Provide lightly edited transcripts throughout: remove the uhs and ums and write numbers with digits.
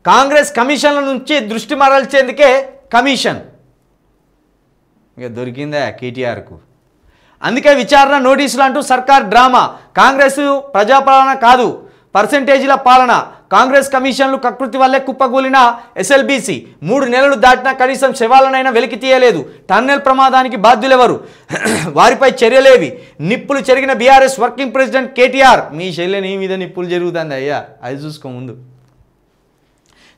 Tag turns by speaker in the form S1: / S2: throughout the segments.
S1: కాంగ్రెస్ కమిషన్ల నుంచి దృష్టి మరల్చేందుకే కమిషన్ ఇక దొరికిందా కేటీఆర్కు. అందుకే విచారణ నోటీసులు అంటూ సర్కార్ డ్రామా. కాంగ్రెస్ ప్రజాపాలన కాదు, పర్సెంటేజీల పాలన. కాంగ్రెస్ కమిషన్లు కకృతి వల్లే కుప్పగూలిన ఎస్ఎల్బీసీ 3 నెలలు దాటినా కనీసం శవాలనైనా వెలికి తీయలేదు. టన్నెల్ ప్రమాదానికి బాధ్యులెవరు, వారిపై చర్యలేవి. నిప్పులు చెరిగిన బీఆర్ఎస్ వర్కింగ్ ప్రెసిడెంట్ కేటీఆర్. మీ చెల్లెని మీద నిప్పులు జరుగుతుంది అయ్యా, అది చూసుకో ముందు.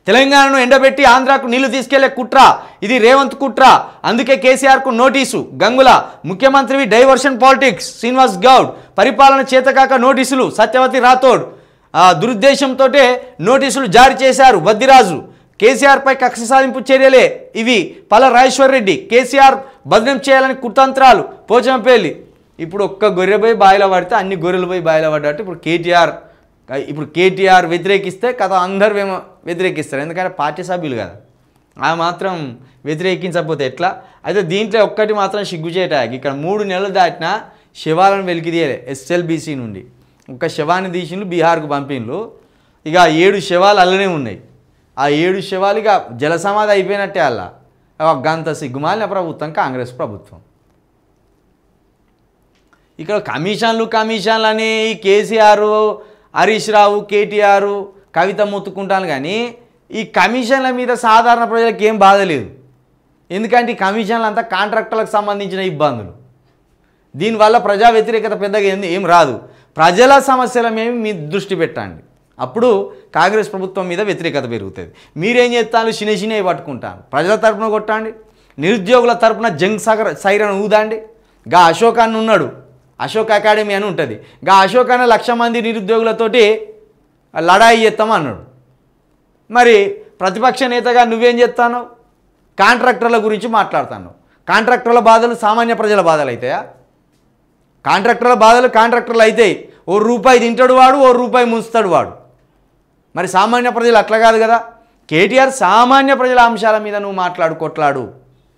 S1: తెలంగాణను ఎండబెట్టి ఆంధ్రాకు నీళ్లు తీసుకెళ్లే కుట్ర, ఇది రేవంత్ కుట్ర. అందుకే కేసీఆర్కు నోటీసు. గంగుల ముఖ్యమంత్రివి డైవర్షన్ పాలిటిక్స్. శ్రీనివాస్ గౌడ్ పరిపాలన చేతకాక నోటీసులు. సత్యవతి రాథోడ్ దురుద్దేశంతో నోటీసులు జారీ చేశారు. బద్దిరాజు కేసీఆర్పై కక్ష సాధింపు చర్యలే ఇవి. పల్ల రాజేశ్వర్ రెడ్డి కేసీఆర్ బదనం చేయాలని కుతంత్రాలు. పోచంపల్లి ఇప్పుడు ఒక్క గొర్రె పోయి బాయిలో పడితే అన్ని గొర్రెలు పోయి బాయిలో పడ్డట్టు ఇప్పుడు కేటీఆర్ వ్యతిరేకిస్తే కథ అందరు వ్యతిరేకిస్తారు, ఎందుకంటే పార్టీ సభ్యులు కదా. ఆ మాత్రం వ్యతిరేకించకపోతే ఎట్లా. అయితే దీంట్లో ఒక్కటి మాత్రం సిగ్గుచేట, ఇక్కడ 3 నెలలు దాటినా శవాలను వెలికి తీయలే. ఎస్ఎల్బీసీ నుండి ఒక శవాన్ని తీసిండ్రు, బీహార్కు పంపిండ్రు. ఇక 7 శవాలు అల్లనే ఉన్నాయి. ఆ 7 శవాలు ఇక జలసమాధి అయిపోయినట్టే. అలా గంత సిగ్గుమాలిన ప్రభుత్వం కాంగ్రెస్ ప్రభుత్వం. ఇక్కడ కమిషన్లు అని కేసీఆర్, హరీష్ రావు, కేటీఆర్, కవిత మొత్తుకుంటాను. కానీ ఈ కమిషన్ల మీద సాధారణ ప్రజలకు ఏం బాధ లేదు, ఎందుకంటే ఈ కమిషన్లు అంతా కాంట్రాక్టర్లకు సంబంధించిన ఇబ్బందులు. దీనివల్ల ప్రజా వ్యతిరేకత పెద్దగా ఏం రాదు. ప్రజల సమస్యల మీద మీ దృష్టి పెట్టండి, అప్పుడు కాంగ్రెస్ ప్రభుత్వం మీద వ్యతిరేకత పెరుగుతుంది. మీరేం చేస్తాను, చిన్నవి పట్టుకుంటాను. ప్రజల తరపున కొట్టండి, నిరుద్యోగుల తరపున జంగ్ సైరన్ ఊదండి. గా అశోక్ అన్న ఉన్నాడు, అశోక్ అకాడమీ అని ఉంటుంది. గా అశోక్ అన్న 1,00,000 మంది నిరుద్యోగులతోటి లడాయి చేస్తామన్నాడు. మరి ప్రతిపక్ష నేతగా నువ్వేం చేస్తాను, కాంట్రాక్టర్ల గురించి మాట్లాడుతాను. కాంట్రాక్టర్ల బాధలు సామాన్య ప్రజల బాధలు అవుతాయా? కాంట్రాక్టర్ల బాధలు కాంట్రాక్టర్లు అవుతాయి. ₹1 తింటాడు వాడు, ₹1 ముంచుతాడు వాడు. మరి సామాన్య ప్రజలు అట్లా కాదు కదా. కేటీఆర్ సామాన్య ప్రజల అంశాల మీద నువ్వు కొట్లాడు.